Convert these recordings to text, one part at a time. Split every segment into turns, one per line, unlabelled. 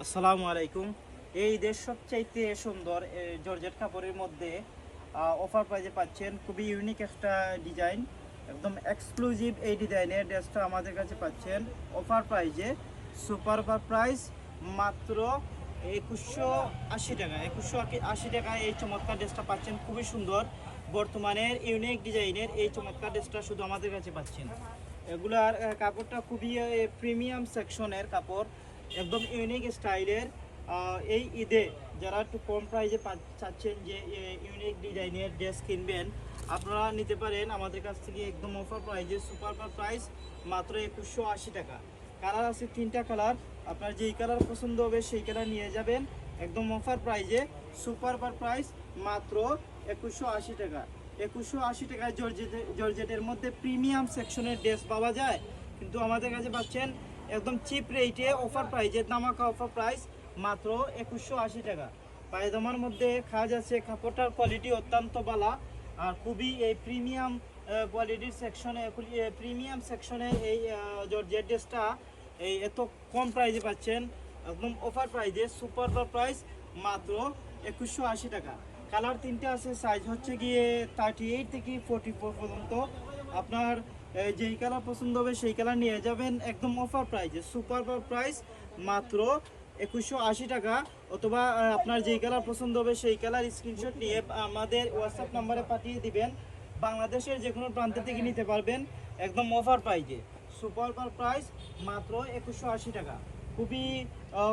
আসসালামু আলাইকুম। এই ঈদের সবচাইতে সুন্দর জর্জেট কাপড়ের মধ্যে অফার প্রাইজে পাচ্ছেন খুবই ইউনিক একটা ডিজাইন, একদম এক্সক্লুসিভ এই ডিজাইনের ড্রেসটা আমাদের কাছে পাচ্ছেন অফার প্রাইজে। সুপার প্রাইস মাত্র 2180 টাকা। 2180 টাকায় এই চমৎকার ড্রেসটা পাচ্ছেন, খুবই সুন্দর বর্তমানের ইউনিক ডিজাইনের এই চমৎকার ড্রেসটা শুধু আমাদের কাছে পাচ্ছেন। এগুলার কাপড়টা খুবই প্রিমিয়াম সেকশনের কাপড়, একদম ইউনিক স্টাইলের। এই ঈদে যারা একটু কম প্রাইসে চাচ্ছেন যে ইউনিক ডিজাইনের ড্রেস কিনবেন, আপনারা নিতে পারেন আমাদের কাছ থেকে একদম অফার প্রাইজে। সুপার প্রাইস মাত্র 2180 টাকা। কালার আছে 3টা কালার, আপনার যেই কালার পছন্দ হবে সেই কালার নিয়ে যাবেন একদম অফার প্রাইজে। সুপার প্রাইস মাত্র 2180 টাকা। 2180 টাকায় জর্জেটের মধ্যে প্রিমিয়াম সেকশনের ড্রেস পাওয়া যায়, কিন্তু আমাদের কাছে পাচ্ছেন একদম চিপ রেটে অফার প্রাইজে, ধামাকা অফার প্রাইস মাত্র 2180 টাকা। পায়জামার মধ্যে কাজ আছে, কাপড়টার কোয়ালিটি অত্যন্ত ভালো আর খুবই এই প্রিমিয়াম কোয়ালিটির সেকশনে, প্রিমিয়াম সেকশনে এই জর্জেট ড্রেসটা এই এত কম প্রাইজে পাচ্ছেন একদম অফার প্রাইজে। সুপার প্রাইস মাত্র 2180 টাকা। কালার 3টে আছে, সাইজ হচ্ছে গিয়ে 38 থেকে 44 পর্যন্ত। আপনার যেই কালার পছন্দ হবে সেই কালার নিয়ে যাবেন একদম অফার প্রাইজে। সুপার প্রাইস মাত্র 2180 টাকা। অথবা আপনার যেই কালার পছন্দ হবে সেই কালার স্ক্রিনশট নিয়ে আমাদের হোয়াটসঅ্যাপ নাম্বারে পাঠিয়ে দিবেন। বাংলাদেশের যে কোনো প্রান্ত থেকে নিতে পারবেন একদম অফার প্রাইজে। সুপার প্রাইস মাত্র 2180 টাকা। খুবই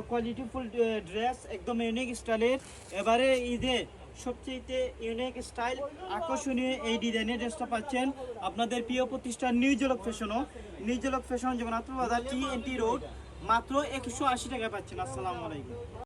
কোয়ালিটিফুল ড্রেস, একদম ইউনিক স্টাইলের। এবারে ঈদে সবচেয়ে ইউনিক স্টাইল আকর্ষণীয় এই ডিজাইনের ড্রেসটা পাচ্ছেন আপনাদের প্রিয় প্রতিষ্ঠান নিউ জলক ফ্যাশনও। নিউ জলক ফ্যাশন জগন্নাথপুর বাজার TNT রোড, মাত্র 2180 টাকায় পাচ্ছেন। আসসালামু আলাইকুম।